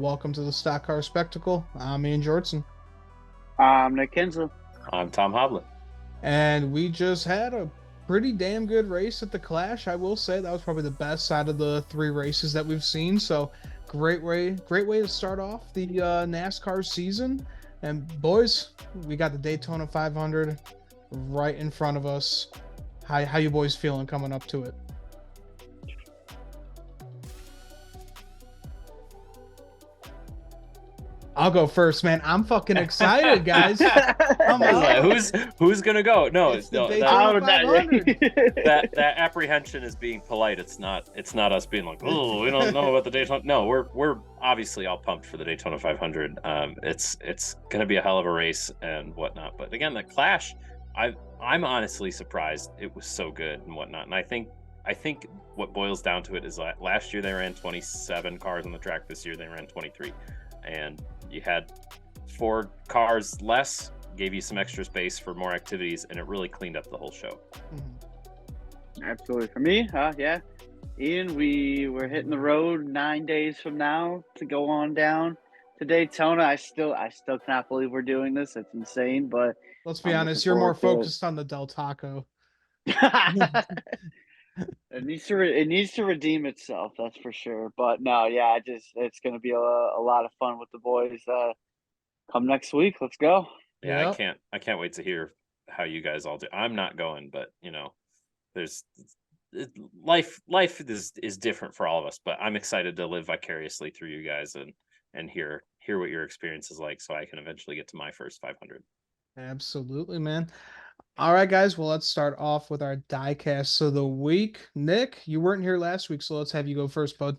welcome to the Stock Car Spectacle. I'm Ian Jortson, Nick Kinsel. I'm Tom Hoblet. and we just had a pretty damn good race at the Clash. I will say that was probably the best side of the three races that we've seen. So great way to start off the NASCAR season. And boys, we got the Daytona 500 right in front of us. How you boys feeling coming up to it? I'll go first, man. I'm fucking excited, guys. Come on. Who's gonna go? No, It's the no. Daytona 500. That apprehension is being polite. It's not us being like, oh, we don't know about the Daytona. No, we're obviously all pumped for the Daytona 500. It's gonna be a hell of a race and whatnot. But again, the Clash, I'm honestly surprised it was so good and whatnot. And I think what boils down to it is last year they ran 27 cars on the track. This year they ran 23, and you had 4 cars less, gave you some extra space for more activities, and it really cleaned up the whole show. Mm-hmm. Absolutely. For me, yeah. Ian, we're hitting the road 9 days from now to go on down to Daytona. I still cannot believe we're doing this. It's insane, but Let's be I'm honest, looking you're more forward to focused on the Del Taco. it. It needs to redeem itself, that's for sure. But no, yeah, it's going to be a lot of fun with the boys. Come next week, let's go. Yeah, Yep. I can't wait to hear how you guys all do. I'm not going, but there's life is different for all of us. But I'm excited to live vicariously through you guys and hear what your experience is like, so I can eventually get to my first 500. Absolutely, man. All right, guys. Well, let's start off with our diecasts of the week. Nick, you weren't here last week, so let's have you go first, bud.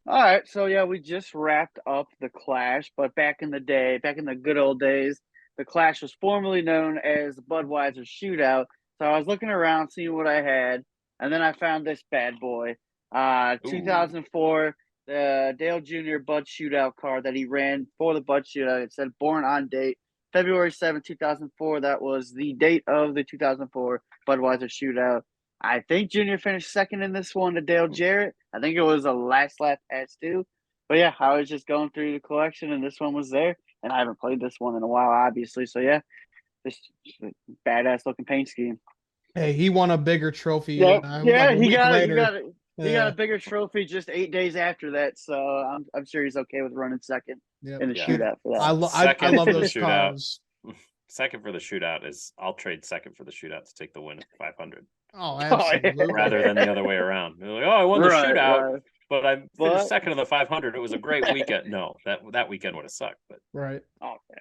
All right, so yeah, we just wrapped up the Clash, but back in the day, back in the good old days, the Clash was formerly known as the Budweiser Shootout. So I was looking around, seeing what I had, and then I found this bad boy, Ooh. 2004, the Dale Jr. Bud Shootout car that he ran for the Bud Shootout. It said born on date February 7th, 2004. That was the date of the 2004 Budweiser Shootout. I think Junior finished second in this one to Dale Jarrett. I think it was a last lap pass too. But yeah, I was just going through the collection and this one was there. And I haven't played this one in a while, obviously. So yeah, this badass looking paint scheme. Hey, he won a bigger trophy Yeah, like a he week got it. later. He got a Yeah. bigger trophy just 8 days after that. So I'm sure he's okay with running second Yep. in the Yeah. shootout for I, that. lo- I Second love for the those shootout. cars. Second for the shootout is I'll trade second for the shootout to take the win at the 500 Oh, yeah. absolutely. rather than the other way around. They're like, oh, I won the shootout, Right. but I But- finished second in the 500. It was a great weekend. No, that weekend would have sucked. But Right. Oh, yeah.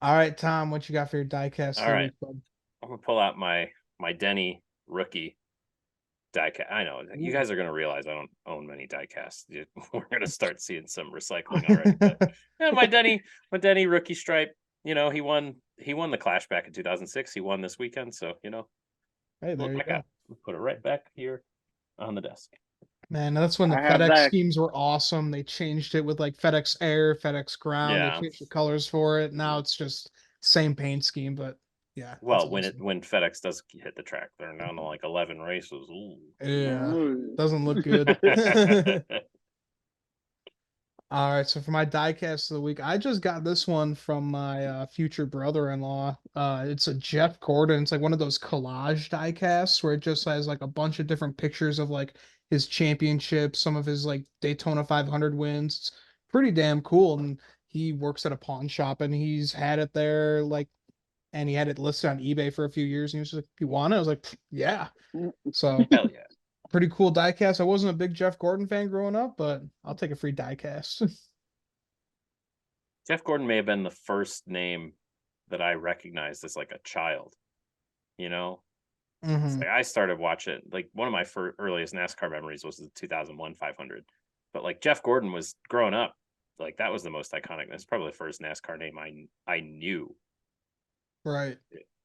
All right, Tom, what you got for your diecast? all right, I'm gonna pull out my Denny rookie diecast. I know you guys are gonna realize I don't own many diecasts. We're gonna start seeing some recycling already. But yeah, my Denny rookie stripe. He won the Clash back in 2006. He won this weekend, so Hey, there you go. Put it right back here on the desk. Man, that's when the I have FedEx that. schemes were awesome. They changed it with like FedEx Air, FedEx Ground. Yeah. They changed the colors for it. Now it's just same paint scheme, but yeah. Well, that's when FedEx does hit the track, they're down to like 11 races. Ooh. Yeah, Ooh. doesn't look good. All right, so for my diecast of the week, I just got this one from my future brother-in-law. It's a Jeff Gordon. It's like one of those collage diecasts where it just has like a bunch of different pictures of like his championships, some of his like Daytona 500 wins. It's pretty damn cool. And he works at a pawn shop and he's had it there and he had it listed on eBay for a few years. And he was like, "You want it?" I was like, "Yeah." So Hell yeah. pretty cool diecast. I wasn't a big Jeff Gordon fan growing up, but I'll take a free diecast. Jeff Gordon may have been the first name that I recognized as like a child. It's like I started watching, like one of my earliest NASCAR memories was the 2001 500. But like Jeff Gordon was growing up, like that was the most iconic. That's probably the first NASCAR name I knew. Right.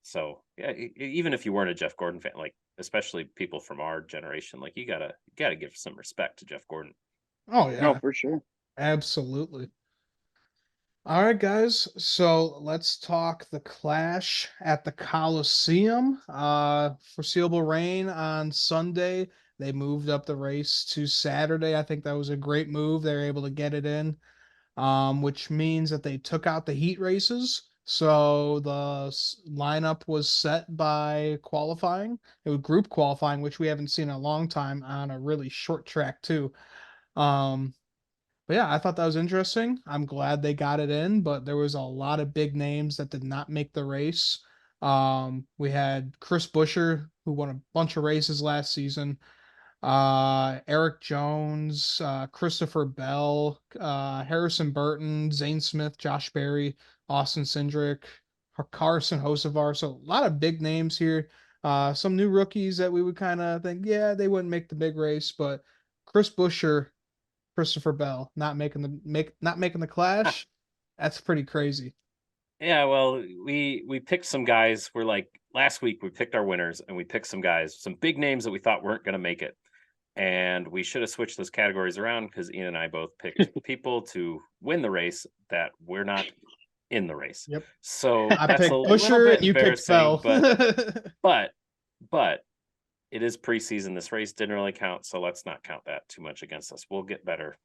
So yeah, even if you weren't a Jeff Gordon fan, like especially people from our generation, like you gotta give some respect to Jeff Gordon. Oh No, yeah, for sure. absolutely. All right, guys. So let's talk the clash at the Coliseum. Foreseeable rain on Sunday. They moved up the race to Saturday. I think that was a great move. They were able to get it in. which means that they took out the heat races. So the lineup was set by qualifying. It was group qualifying, which we haven't seen in a long time on a really short track too. Um, but yeah, I thought that was interesting. I'm glad they got it in, but there was a lot of big names that did not make the race. We had Chris Buescher, who won a bunch of races last season. Eric Jones, Christopher Bell, Harrison Burton, Zane Smith, Josh Berry, Austin Cindric, Carson Hocevar. So a lot of big names here. Some new rookies that we would kind of think, yeah, they wouldn't make the big race, but Chris Buescher, Christopher Bell not making the Clash. That's pretty crazy. Yeah, well, we picked some guys. We're like last week we picked our winners and we picked some guys, some big names that we thought weren't going to make it. And we should have switched those categories around because Ian and I both picked people to win the race that we're not in the race. Yep. So I that's picked a little Buescher bit and you picked embarrassing, Bell. but it is preseason. This race didn't really count, so let's not count that too much against us. We'll get better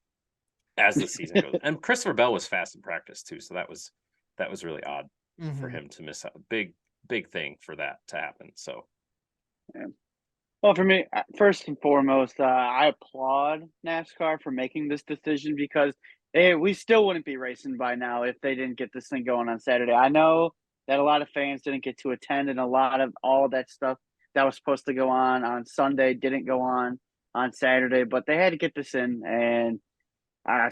as the season goes. And Christopher Bell was fast in practice too, so that was really odd for him to miss out. Big thing for that to happen. So Yeah. Well, for me, first and foremost, I applaud NASCAR for making this decision because we still wouldn't be racing by now if they didn't get this thing going on Saturday. I know that a lot of fans didn't get to attend, and a lot of all that stuff that was supposed to go on Sunday didn't go on Saturday, but they had to get this in, and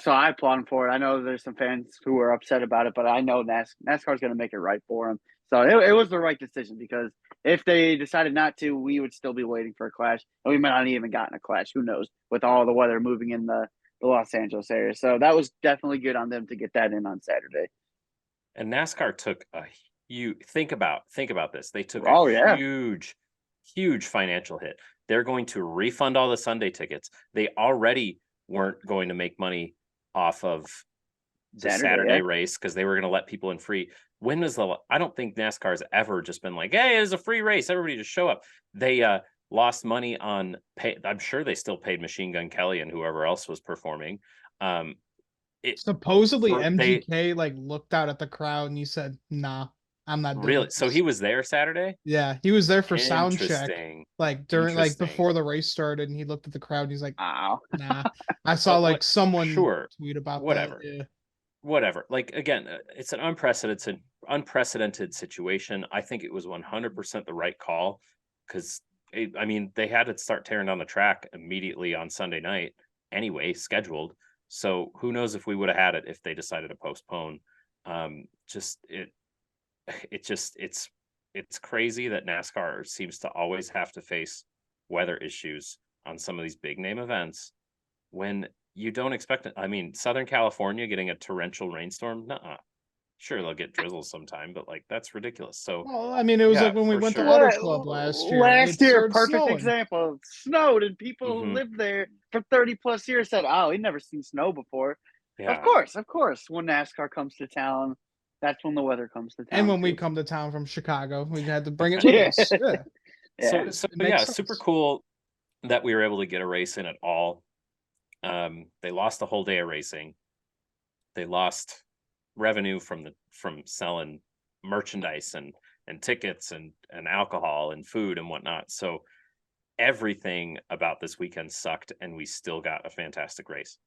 so I applaud them for it. I know there's some fans who are upset about it, but I know NASCAR is going to make it right for them. So it was the right decision because if they decided not to, we would still be waiting for a Clash, and we might not even gotten a Clash. Who knows? With all the weather moving in the Los Angeles area, so that was definitely good on them to get that in on Saturday. and NASCAR took a huge think about this. They took Oh a yeah, huge financial hit. They're going to refund all the Sunday tickets. They already weren't going to make money off of the Saturday yeah. race because they were going to let people in free. When was I don't think NASCAR has ever just been like, hey, it's a free race, everybody just show up. They lost money on pay. I'm sure they still paid Machine Gun Kelly and whoever else was performing. Supposedly MGK like looked out at the crowd and he said, "Nah, I'm not doing really. this." So he was there Saturday. Yeah, he was there for sound check, Interesting. like during like before the race started, and he looked at the crowd and he's like, Wow. "Nah." I saw like someone Sure. tweet about Whatever. that. Yeah. Whatever. Like again, it's an unprecedented situation. I think it was 100% the right call because I mean they had to start tearing down the track immediately on Sunday night anyway, scheduled. So who knows if we would have had it if they decided to postpone. Just it's crazy that NASCAR seems to always have to face weather issues on some of these big name events when you don't expect it. I mean, Southern California getting a torrential rainstorm, nuh-uh. Sure, they'll get drizzle sometime, but like that's ridiculous. So Well, I mean, it was yeah, like when we for went to sure. Auto Club last year. It Last year, started perfect snowing. example. It snowed, and people who lived there for 30 plus years said, "Oh, he'd never seen snow before." Yeah. Of course. When NASCAR comes to town, that's when the weather comes to town. And when we come to town from Chicago, we had to bring it with us. Yeah. So yeah, super cool that we were able to get a race in at all. They lost a whole day of racing. They lost revenue from selling merchandise and tickets and alcohol and food and whatnot. So everything about this weekend sucked, and we still got a fantastic race.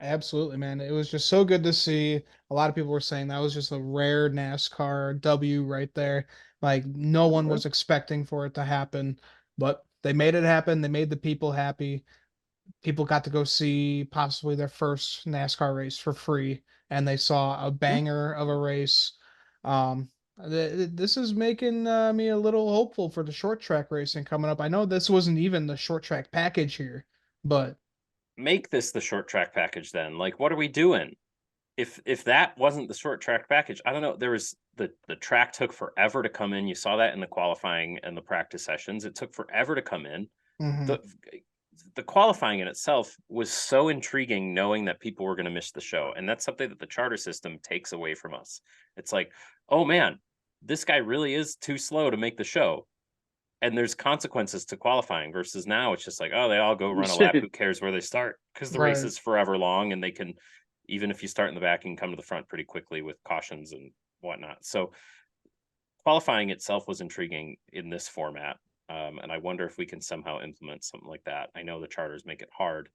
Absolutely, man. It was just so good to see. A lot of people were saying that was just a rare NASCAR W right there. Like no one was expecting for it to happen, but they made it happen. They made the people happy. People got to go see possibly their first NASCAR race for free, and they saw a banger of a race. This is making me a little hopeful for the short track racing coming up. I know this wasn't even the short track package here, but make this the short track package then. Like, what are we doing? If that wasn't the short track package, I don't know. There was the track took forever to come in. You saw that in the qualifying and the practice sessions. It took forever to come in. The qualifying in itself was so intriguing, knowing that people were going to miss the show. And that's something that the charter system takes away from us. It's like, oh man, this guy really is too slow to make the show. And there's consequences to qualifying versus now it's just like, oh, they all go run a lap. Who cares where they start? Because the race is forever long and they can, even if you start in the back, you can come to the front pretty quickly with cautions and whatnot. So qualifying itself was intriguing in this format. And I wonder if we can somehow implement something like that. I know the charters make it hard,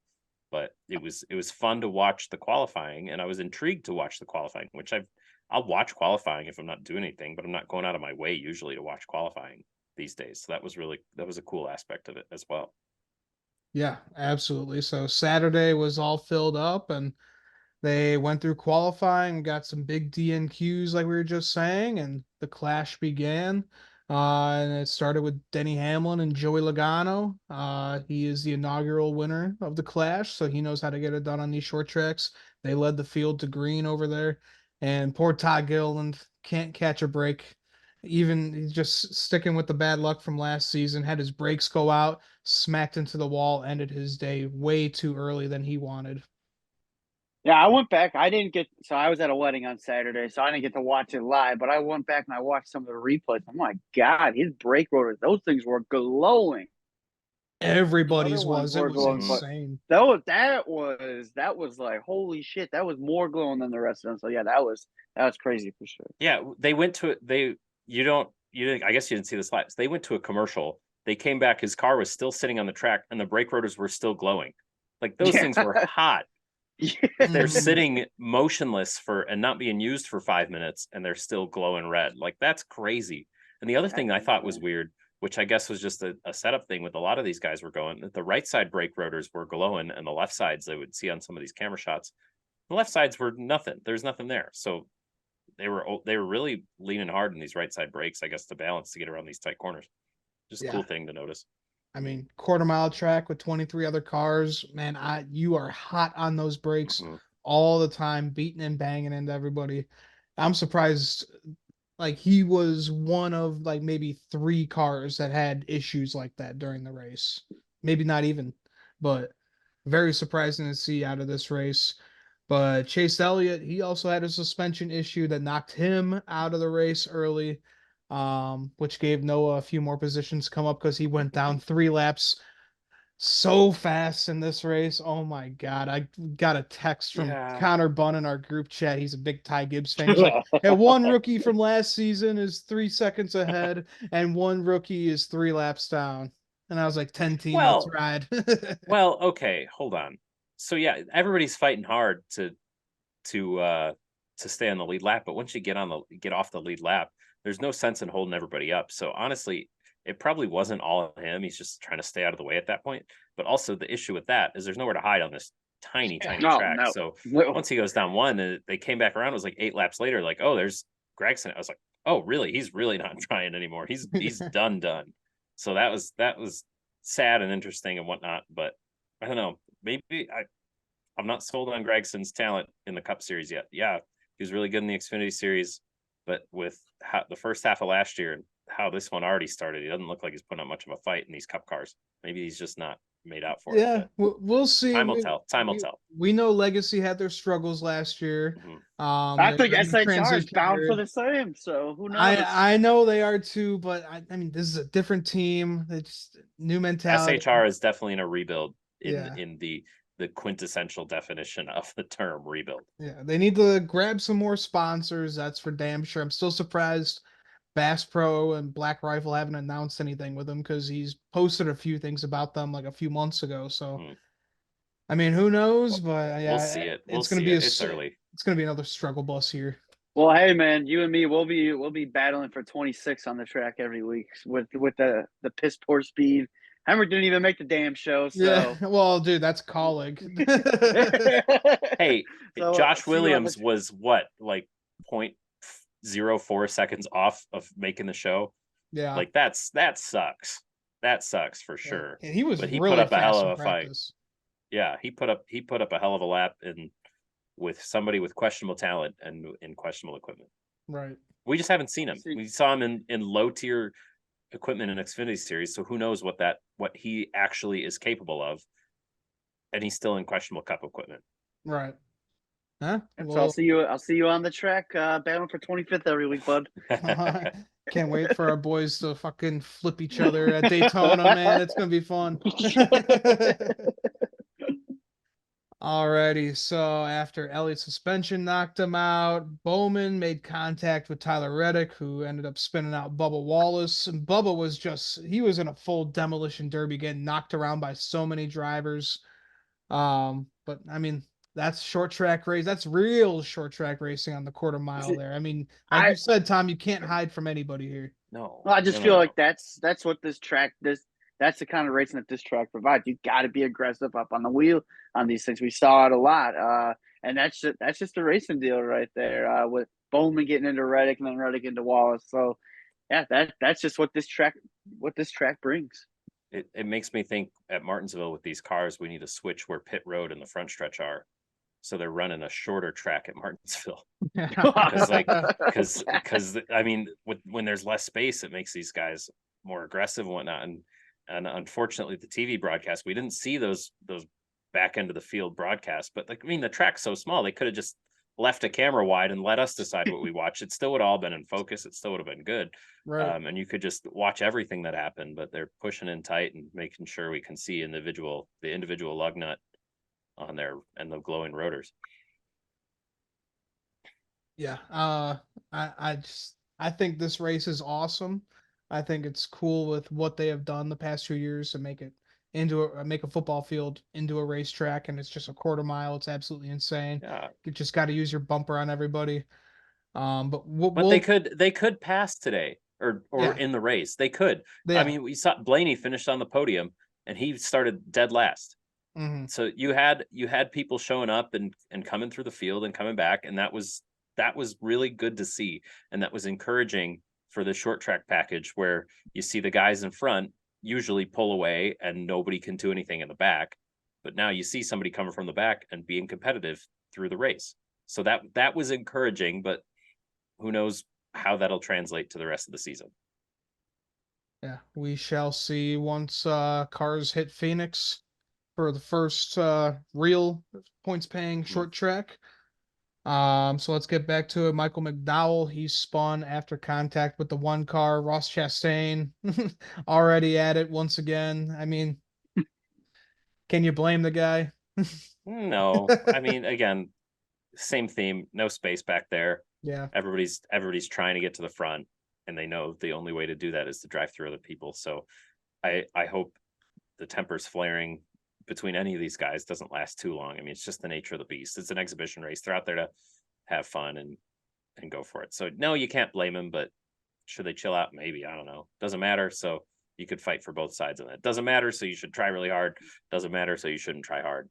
but it was fun to watch the qualifying, and I was intrigued to watch the qualifying, which I'll watch qualifying if I'm not doing anything, but I'm not going out of my way usually to watch qualifying these days. So that was a cool aspect of it as well. Yeah, absolutely. So Saturday was all filled up, and they went through qualifying, got some big DNQs like we were just saying, and the clash began. And it started with Denny Hamlin and Joey Logano. He is the inaugural winner of the clash, so he knows how to get it done on these short tracks. They led the field to green over there, and poor Todd Gilliland can't catch a break. Even he's just sticking with the bad luck from last season, had his brakes go out, smacked into the wall, ended his day way too early than he wanted. Yeah, I went back. I was at a wedding on Saturday, so I didn't get to watch it live, but I went back and I watched some of the replays. Oh my God, his brake rotors, those things were glowing. The other Everybody's ones was. It were was glowing, but insane. that was like holy shit. That was more glowing than the rest of them. So yeah, that was crazy for sure. Yeah, they went to I guess you didn't see the slides. They went to a commercial. They came back, his car was still sitting on the track and the brake rotors were still glowing. Like those things were hot. Yeah. They're sitting motionless and not being used for 5 minutes, and they're still glowing red. Like that's crazy. And the other thing I thought was weird, which I guess was just a setup thing with a lot of these guys were going, that the right side brake rotors were glowing, and the left sides they would see on some of these camera shots, the left sides were nothing. There's nothing there. So they were really leaning hard in these right side brakes, I guess, to balance to get around these tight corners. Just a cool thing to notice. I mean, quarter mile track with 23 other cars, man, you are hot on those brakes all the time, beating and banging into everybody. I'm surprised, like he was one of like maybe 3 cars that had issues like that during the race. Maybe not even, but very surprising to see out of this race. But Chase Elliott, he also had a suspension issue that knocked him out of the race early, which gave Noah a few more positions to come up because he went down 3 laps so fast in this race. Oh my God. I got a text from Connor Bunn in our group chat. He's a big Ty Gibbs fan. He's like, hey, one rookie from last season is 3 seconds ahead, and one rookie is 3 laps down. And I was like, 10 team, let's ride. Well, okay, hold on. So yeah, everybody's fighting hard to stay on the lead lap, but once you get off the lead lap, there's no sense in holding everybody up. So honestly, it probably wasn't all him. He's just trying to stay out of the way at that point. But also the issue with that is there's nowhere to hide on this tiny track. No. So once he goes down one, they came back around. It was like 8 laps later, like, oh, there's Gregson. I was like, oh, really? He's really not trying anymore. He's done. So that was sad and interesting and whatnot. But I don't know. Maybe I'm not sold on Gregson's talent in the Cup Series yet. Yeah, he was really good in the Xfinity Series, but with the first half of last year and how this one already started, he doesn't look like he's putting up much of a fight in these Cup cars. Maybe he's just not made out for it. Yeah, we'll see. Time will tell. Time will tell. We know Legacy had their struggles last year. I think SHR is bound for the same. So who knows? I know they are too, but I mean, this is a different team. It's new mentality. SHR is definitely in a rebuild in the quintessential definition of the term rebuild. Yeah, they need to grab some more sponsors. That's for damn sure. I'm still surprised Bass Pro and Black Rifle haven't announced anything with him because he's posted a few things about them like a few months ago. So, I mean, who knows? But yeah, we'll see it. It's going to be it's early. It's going to be another struggle bus here. Well, hey man, you and me, we'll be battling for 26 on the track every week with the piss poor speed. Hammer didn't even make the damn show. So. Yeah, well, dude, that's colleague. Hey, so, Josh Williams was what, like 0.04 seconds off of making the show? Yeah, like that sucks. That sucks for sure. And he really put up a hell of a practice. Fight. Yeah, he put up a hell of a lap with somebody with questionable talent and in questionable equipment. Right. We just haven't seen him. We saw him in low tier equipment in Xfinity Series, so who knows what he actually is capable of, and he's still in questionable Cup equipment. Right. Huh? Well, so I'll see you on the track battling for 25th every week, bud. Can't wait for our boys to fucking flip each other at Daytona, man. It's gonna be fun. Alrighty, so after Elliott's suspension knocked him out, Bowman made contact with Tyler Reddick, who ended up spinning out Bubba Wallace. And Bubba was he was in a full demolition derby, getting knocked around by so many drivers. But I mean, that's short track race. That's real short track racing on the quarter mile there. I mean, like you I said, Tom, you can't hide from anybody here. No, I just no, no, feel no, like no. that's what that's the kind of racing that this track provides. You got to be aggressive up on the wheel on these things. We saw it a lot, and that's just a racing deal right there. With Bowman getting into Reddick and then Reddick into Wallace. So yeah, that's just what this track brings. It makes me think at Martinsville with these cars, we need to switch where pit road and the front stretch are. So they're running a shorter track at Martinsville. Because I mean, when there's less space, it makes these guys more aggressive and whatnot. And unfortunately, the TV broadcast, we didn't see those back end of the field broadcasts. But like, I mean, the track's so small, they could have just left a camera wide and let us decide what we watch. It still would have all been in focus. It still would have been good. Right. And you could just watch everything that happened. But they're pushing in tight and making sure we can see the individual lug nut on there and the glowing rotors. Yeah. I think this race is awesome. I think it's cool with what they have done the past 2 years to make a football field into a racetrack, and it's just a quarter mile. It's absolutely insane. Yeah. You just got to use your bumper on everybody. But But they could pass today or yeah, in the race. They could. I yeah. mean, we saw Blaney finished on the podium and he started dead last. Hmm. So you had people showing up and coming through the field and coming back, and that was really good to see, and that was encouraging for the short track package where you see the guys in front usually pull away and nobody can do anything in the back, but now you see somebody coming from the back and being competitive through the race. So that was encouraging, but who knows how that'll translate to the rest of the season. Yeah, we shall see once cars hit Phoenix for the first real points paying short track. So let's get back to it. Michael McDowell, he spun after contact with the one car. Ross Chastain already at it once again. I mean, can you blame the guy? No, I mean, again, same theme, no space back there. Yeah. Everybody's trying to get to the front, and they know the only way to do that is to drive through other people. So I hope the tempers flaring between any of these guys doesn't last too long. I mean, it's just the nature of the beast. It's an exhibition race. They're out there to have fun and go for it. So no, you can't blame them, but should they chill out? Maybe. I don't know. Doesn't matter. So you could fight for both sides of that. Doesn't matter, so you should try really hard. Doesn't matter, so you shouldn't try hard.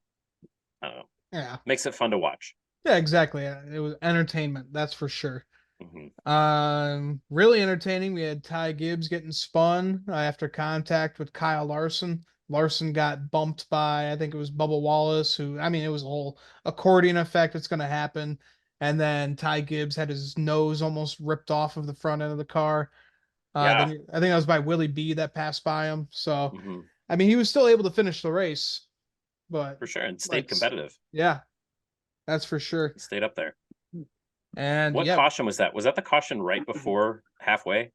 I don't know. Yeah. Makes it fun to watch. Yeah, exactly. It was entertainment, that's for sure. Mm-hmm. Really entertaining. We had Ty Gibbs getting spun after contact with Kyle Larson. Larson got bumped by, I think it was Bubba Wallace, who, I mean, it was a whole accordion effect that's going to happen. And then Ty Gibbs had his nose almost ripped off of the front end of the car. Yeah. Then I think that was by Willie B that passed by him. So, Mm-hmm. I mean, he was still able to finish the race, but For sure, and stayed competitive. yeah, that's for sure. He stayed up there. And what yeah, caution was that? Was that the caution right before halfway?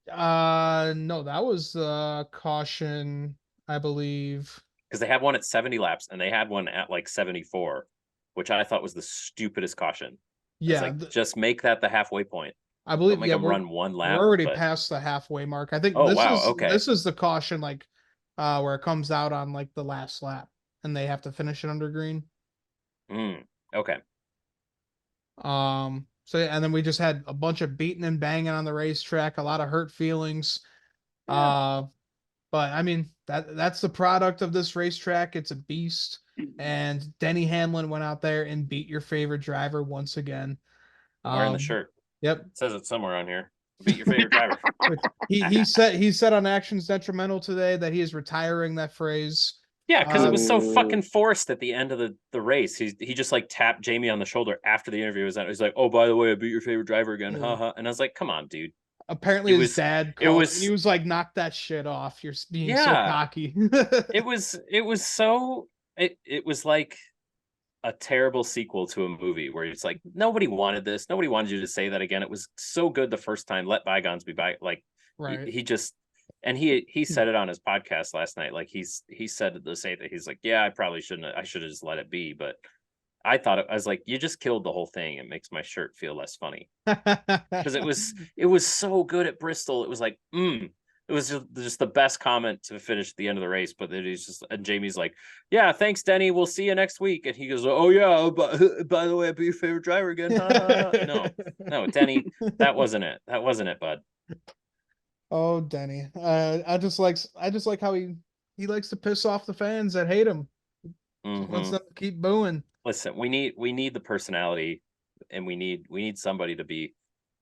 no, that was caution, I believe. Because they had one at 70 laps and they had one at like 74, which I thought was the stupidest caution. It's Yeah, like, just make that the halfway point. I Don't believe. make Yeah, them run one we're lap. already But past the halfway mark. I think oh wow, okay. this is the caution, like where it comes out on like the last lap, and they have to finish it under green. Okay. So and then we just had a bunch of beating and banging on the racetrack, a lot of hurt feelings. Yeah. But I mean that's the product of this racetrack. It's a beast, and Denny Hamlin went out there and beat your favorite driver once again. Wearing the shirt. Yep. It says it somewhere on here. Beat your favorite driver. He said on Actions Detrimental today that he is retiring that phrase. Yeah, because it was so fucking forced at the end of the race. He just like tapped Jamie on the shoulder after the interview was out. He's like, "Oh, by the way, I beat your favorite driver again." Haha. And I was like, "Come on, dude." Apparently his dad called, it was he was like, "Knock that shit off. You're being so cocky." it was like a terrible sequel to a movie where it's like, nobody wanted this. Nobody wanted you to say that again. It was so good the first time. Let bygones be by. Like, right. He just And he said it on his podcast last night. Like he said the same thing. He's like, yeah, I probably shouldn't. I should have just let it be. But I thought I was like, you just killed the whole thing. It makes my shirt feel less funny because it was so good at Bristol. It was like, it was just the best comment to finish the end of the race. But then he's just, and Jamie's like, yeah, thanks, Denny. We'll see you next week. And he goes, oh yeah, but by the way, I'll be your favorite driver again. No, Denny, that wasn't it. That wasn't it, bud. Oh, Denny. I just like how he likes to piss off the fans that hate him. Wants them to keep booing. Listen, we need the personality, and we need somebody to be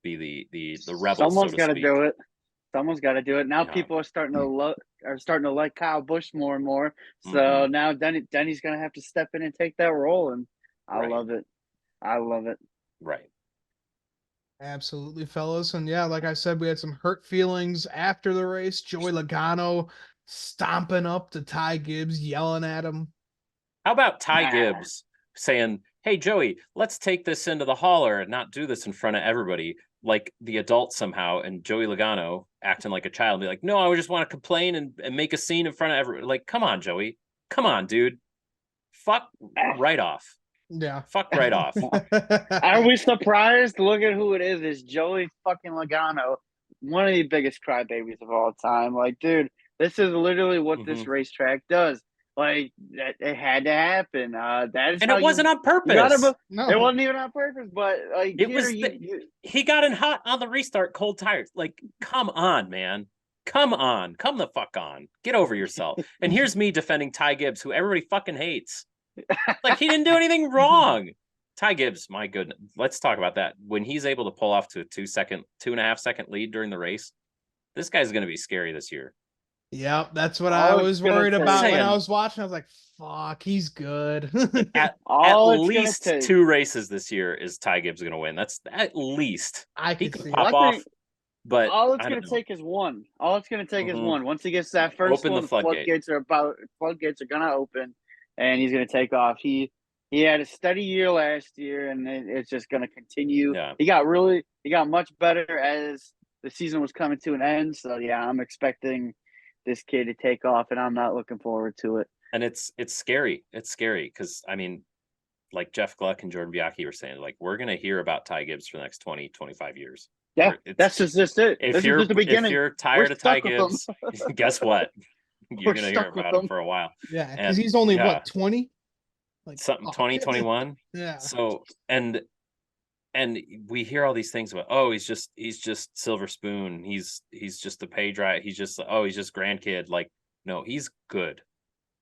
the rebel. Someone's got to do it. Someone's got to do it. Now people are starting to like Kyle Busch more and more. So now Denny's gonna have to step in and take that role, and I love it. I love it. Right. Absolutely, fellas. And yeah, like I said, we had some hurt feelings after the race. Joey Logano stomping up to Ty Gibbs, yelling at him. How about Ty Gibbs saying, hey, Joey, let's take this into the hauler and not do this in front of everybody, like the adult somehow, and Joey Logano acting like a child and be like, no, I just want to complain and make a scene in front of everybody. Like, come on, Joey. Come on, dude. Fuck right off. Yeah. Fuck right off. Are we surprised? Look at who it is. It's Joey fucking Logano, one of the biggest crybabies of all time. Like, dude, this is literally what this racetrack does. Like, it had to happen. That is, and it wasn't on purpose. No. It wasn't even on purpose. But like, it was. He got in hot on the restart, cold tires. Like, come on, man. Come on. Come the fuck on. Get over yourself. And here's me defending Ty Gibbs, who everybody fucking hates. Like, he didn't do anything wrong. Ty Gibbs, my goodness. Let's talk about that. When he's able to pull off to a 2.5 second lead during the race, this guy's going to be scary this year. Yeah, that's what I was worried about when I was watching. I was like, fuck, he's good. at least 2 races this year is Ty Gibbs going to win. That's at least. He could pop off. But all it's going to take is one. All it's going to take is one. Once he gets that first one, the floodgates are going to open, and he's going to take off. He had a steady year last year, and it's just going to continue. Yeah. He got much better as the season was coming to an end. So yeah, I'm expecting this kid to take off, and I'm not looking forward to it. And it's scary. It's scary because, I mean, like Jeff Gluck and Jordan Bianchi were saying, like, we're going to hear about Ty Gibbs for the next 20, 25 years. Yeah, that's just it. If you're the beginning. If you're tired of Ty Gibbs, guess what? You're going to hear about him for a while. Yeah, because he's only, what, 20? Like something 2021. Yeah. So and we hear all these things about, oh, he's just Silver Spoon. He's just a pay drive. He's just grandkid. Like, no, he's good.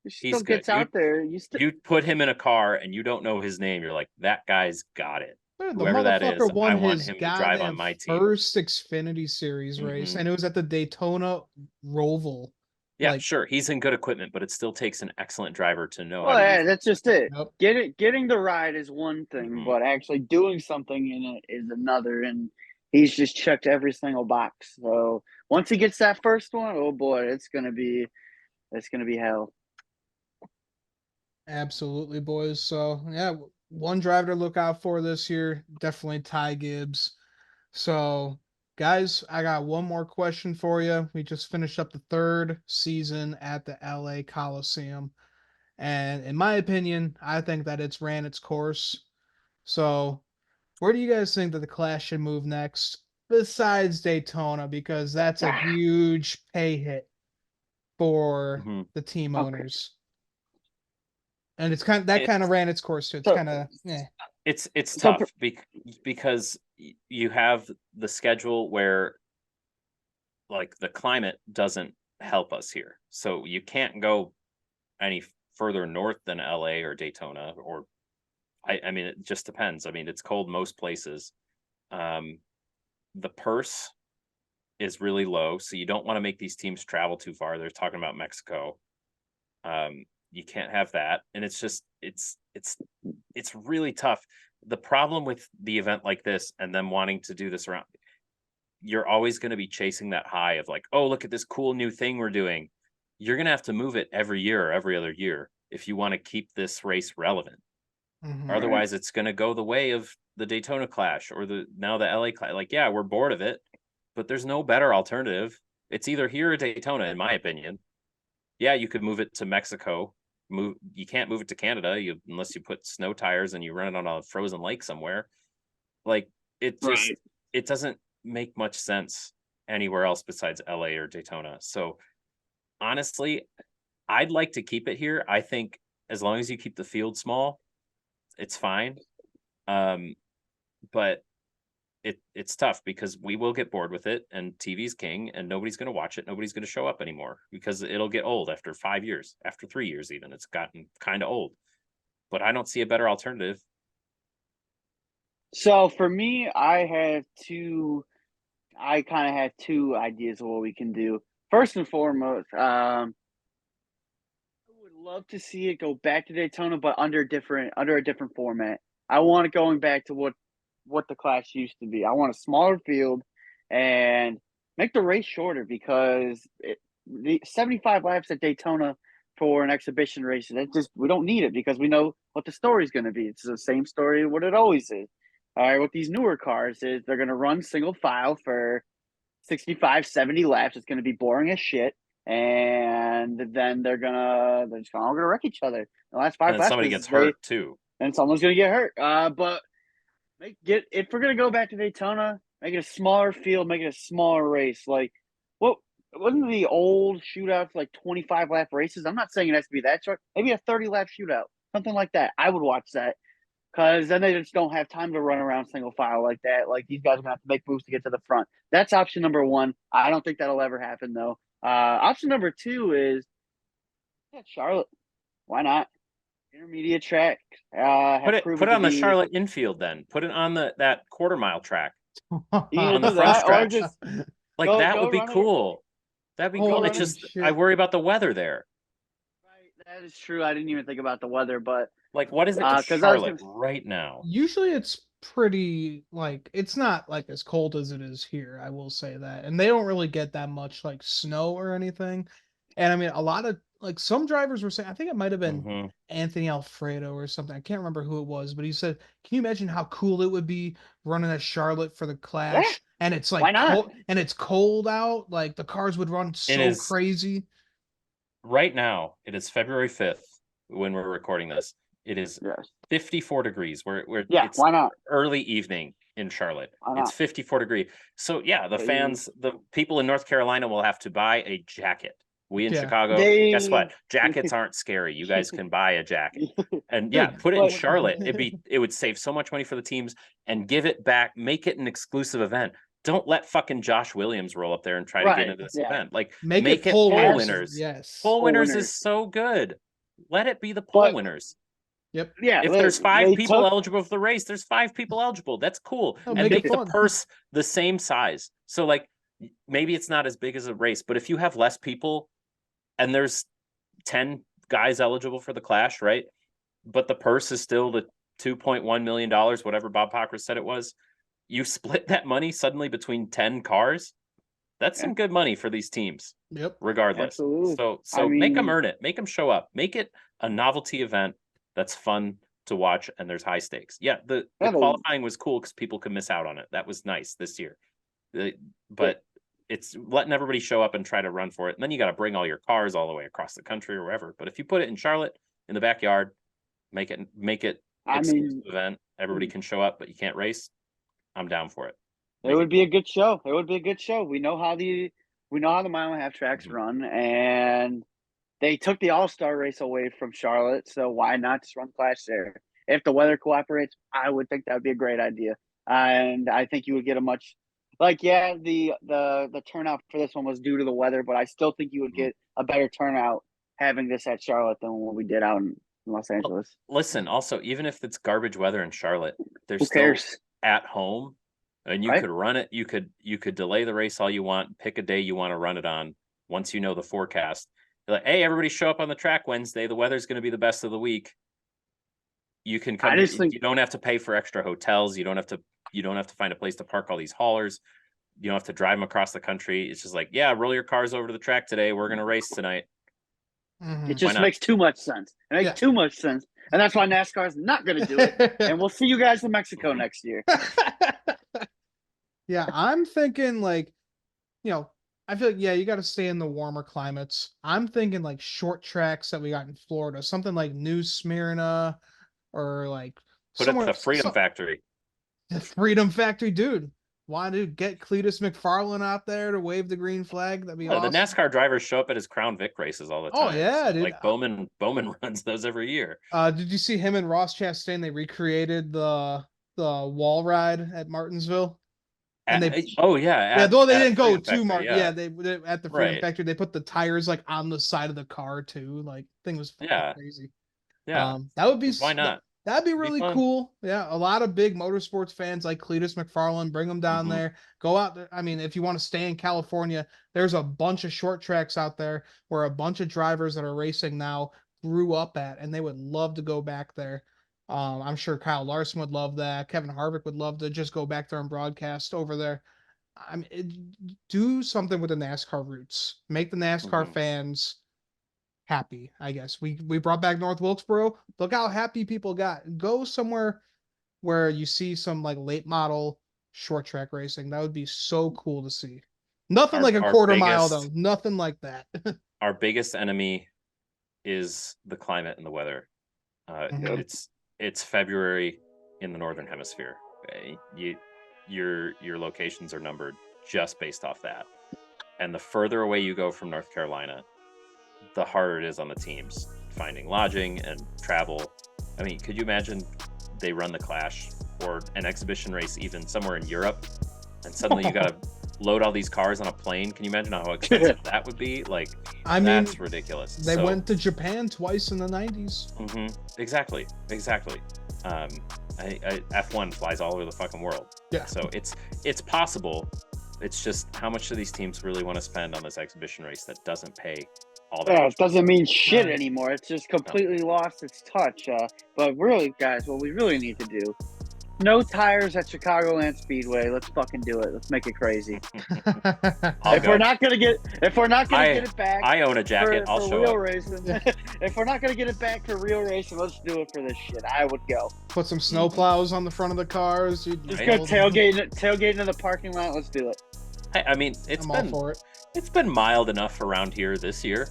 He still gets out there. You put him in a car and you don't know his name. You're like, that guy's got it. Whoever that is, I want him to drive on my team. First Xfinity Series race, and it was at the Daytona Roval. Yeah, like, sure, he's in good equipment, but it still takes an excellent driver to know. Well, yeah, that's just it. Yep. Getting the ride is one thing, but actually doing something in it is another. And he's just checked every single box. So once he gets that first one, oh boy, it's gonna be hell. Absolutely, boys. So yeah, one driver to look out for this year, definitely Ty Gibbs. So, guys, I got one more question for you. We just finished up the 3rd season at the LA Coliseum. And in my opinion, I think that it's ran its course. So, where do you guys think that the class should move next besides Daytona? Because that's a huge pay hit for the team owners. And it's kind of ran its course too. It's kind of It's tough because you have the schedule where, like, the climate doesn't help us here. So you can't go any further north than LA or Daytona, or I mean, it just depends. I mean, it's cold most places. The purse is really low, so you don't want to make these teams travel too far. They're talking about Mexico. You can't have that, and it's just it's really tough. The problem with the event like this and them wanting to do this around, you're always going to be chasing that high of like, oh, look at this cool new thing we're doing. You're going to have to move it every year or every other year if you want to keep this race relevant. Otherwise, it's going to go the way of the Daytona Clash or the LA Clash. Like, yeah, we're bored of it, but there's no better alternative. It's either here or Daytona, in my opinion. Yeah, you could move it to Mexico. You can't move it to Canada unless you put snow tires and you run it on a frozen lake somewhere. Like Right. it doesn't make much sense anywhere else besides LA or Daytona. So honestly, I'd like to keep it here. I think as long as you keep the field small, it's fine. But it's tough because we will get bored with it, and TV's king, and nobody's going to watch it. Nobody's going to show up anymore because it'll get old after 5 years, after 3 years, even. It's gotten kind of old. But I don't see a better alternative. So for me, I kind of have two ideas of what we can do. First and foremost, I would love to see it go back to Daytona, but under a different format. I want it going back to what the Clash used to be. I want a smaller field and make the race shorter because the 75 laps at Daytona for an exhibition race, we don't need it because we know what the story is going to be. It's the same story what it always is. All right, with these newer cars is they're going to run single file for 65, 70 laps. It's going to be boring as shit. And then they're just all going to wreck each other. The last And five then laps, somebody gets hurt too. and someone's going to get hurt. But if we're going to go back to Daytona, make it a smaller field, make it a smaller race. Like, what wasn't the old shootouts like 25 lap races? I'm not saying it has to be that short. Maybe a 30 lap shootout, something like that. I would watch that. Because then they just don't have time to run around single file like that. Like, these guys are going to have to make moves to get to the front. That's option number one. I don't think that'll ever happen, though. Option number two is Charlotte. Why not? Intermediate track. Put it on the Charlotte infield then. Put it on that quarter-mile track on the front stretch. That would be cool. That'd be cool. It's just I worry about the weather there. Right, that is true. I didn't even think about the weather, but what is it to Charlotte right now? Usually it's pretty it's not like as cold as it is here, I will say that. And they don't really get that much like snow or anything. And I mean, a lot of some drivers were saying, I think it might have been Anthony Alfredo or something. I can't remember who it was, but he said, "Can you imagine how cool it would be running at Charlotte for the Clash?" Yeah. And it's Why not? cold, and it's cold out. Like the cars would run so crazy. Right now, it is February 5th when we're recording this. It is 54 degrees. It's why not? Early evening in Charlotte. It's 54 degrees. So yeah, the people in North Carolina will have to buy a jacket. We in Chicago, guess what? Jackets aren't scary. You guys can buy a jacket. And put it in Charlotte. It would save so much money for the teams and give it back, make it an exclusive event. Don't let fucking Josh Williams roll up there and try to get into this event. Like make it pole winners. Yes. Pole winners is so good. Let it be the pole winners. Yep. Yeah. If there's 5 people eligible for the race, there's 5 people eligible. That's cool. And make the purse the same size. So maybe it's not as big as a race, but if you have less people and there's 10 guys eligible for the Clash, right? But the purse is still the $2.1 million, whatever Bob Pocker said it was. You split that money suddenly between 10 cars. That's some good money for these teams. Yep. Regardless. Absolutely. So make them earn it. Make them show up. Make it a novelty event that's fun to watch and there's high stakes. Yeah, the qualifying was cool because people could miss out on it. That was nice this year. But it's letting everybody show up and try to run for it. And then you got to bring all your cars all the way across the country or wherever. But if you put it in Charlotte in the backyard, make it exclusive event. Everybody can show up, but you can't race. I'm down for it. It would be a good show. We know how the mile and a half tracks run, and they took the All-Star race away from Charlotte, so why not just run Clash there? If the weather cooperates, I would think that would be a great idea. And I think you would get a much the turnout for this one was due to the weather, but I still think you would get a better turnout having this at Charlotte than what we did out in Los Angeles. Listen, also, even if it's garbage weather in Charlotte, there's still at home. And you could run it. You could delay the race all you want. Pick a day you want to run it on. Once you know the forecast, you're like, hey, everybody, show up on the track Wednesday. The weather's going to be the best of the week. You can come. You don't have to pay for extra hotels. You don't have to find a place to park all these haulers. You don't have to drive them across the country. It's just like, yeah, roll your cars over to the track today. We're going to race tonight. It just makes too much sense. Too much sense, and that's why NASCAR is not going to do it. And we'll see you guys in Mexico next year. Yeah, I'm thinking I feel like, yeah, you got to stay in the warmer climates. I'm thinking like short tracks that we got in Florida, something like New Smyrna or like Put it somewhere, the Freedom Factory. the Freedom Factory, dude. Why do get Cletus McFarland out there to wave the green flag? That'd be awesome. The NASCAR drivers show up at his Crown Vic races all the time. Oh yeah, so, dude. like Bowman runs those every year. Did you see him and Ross Chastain? They recreated the wall ride at Martinsville, and they yeah, though they didn't go Freedom to Factory, Martin. yeah. Yeah, they at the Freedom Right. Factory. They put the tires like on the side of the car too. Like thing was fucking crazy. Yeah. That would be Why not? That'd be It'd be really fun. cool. Yeah, a lot of big motorsports fans like Cletus McFarland, bring them down there. Go out there. I mean, if you want to stay in California, there's a bunch of short tracks out there where a bunch of drivers that are racing now grew up at, and they would love to go back there. I'm sure Kyle Larson would love that. Kevin Harvick would love to just go back there and broadcast over there. I mean, do something with the NASCAR roots. Make the NASCAR fans happy, I guess. We brought back North Wilkesboro. Look how happy people got. Go somewhere where you see some like late model short track racing. That would be so cool to see. Nothing like a quarter mile though. Nothing like that. Our biggest enemy is the climate and the weather. It's February in the northern hemisphere. Your locations are numbered just based off that. And the further away you go from North Carolina, the harder it is on the teams finding lodging and travel. I mean, could you imagine they run the Clash or an exhibition race even somewhere in Europe, and suddenly you got to load all these cars on a plane? Can you imagine how expensive that would be? Like, I mean, that's ridiculous. They went to Japan twice in the 90s. Exactly. F1 flies all over the fucking world. Yeah. So it's possible. It's just how much do these teams really want to spend on this exhibition race that doesn't pay all that? Yeah, it doesn't mean shit anymore. It's just completely lost its touch. But really, guys, what we really need to do, no tires at Chicagoland Speedway. Let's fucking do it. Let's make it crazy. If we're not gonna get it back, I own a jacket. I'll show real up. Racing. If we're not gonna get it back for real racing, let's do it for this shit. I would go. Put some snow plows on the front of the cars. Just go tailgating in the parking lot. Let's do it. I mean, all for it. It's been mild enough around here this year.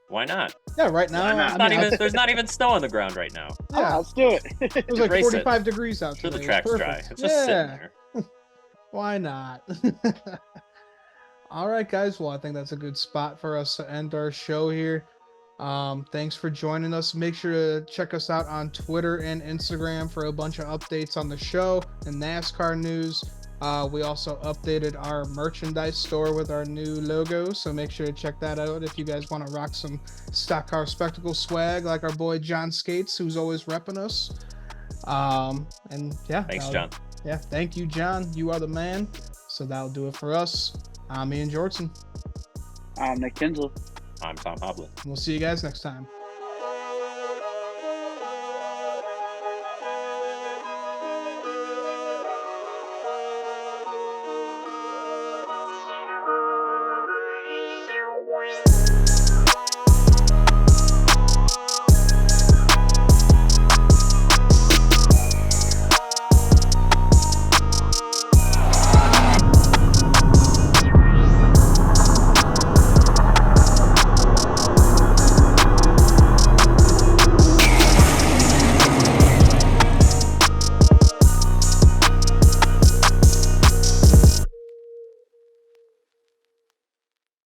Why not? Yeah, right now. There's not even snow on the ground right now. Yeah, let's do it. It was like 45 degrees out today. The track's dry. It's just sitting there. Why not? All right, guys. Well, I think that's a good spot for us to end our show here. Thanks for joining us. Make sure to check us out on Twitter and Instagram for a bunch of updates on the show and NASCAR news. We also updated our merchandise store with our new logo, so make sure to check that out if you guys want to rock some Stock Car Spectacle swag like our boy John Skates, who's always repping us. And yeah, thanks, John. Yeah, thank you, John. You are the man. So that'll do it for us. I'm Ian Jortson. I'm Nick Kinsel. I'm Tom Hoblet. We'll see you guys next time.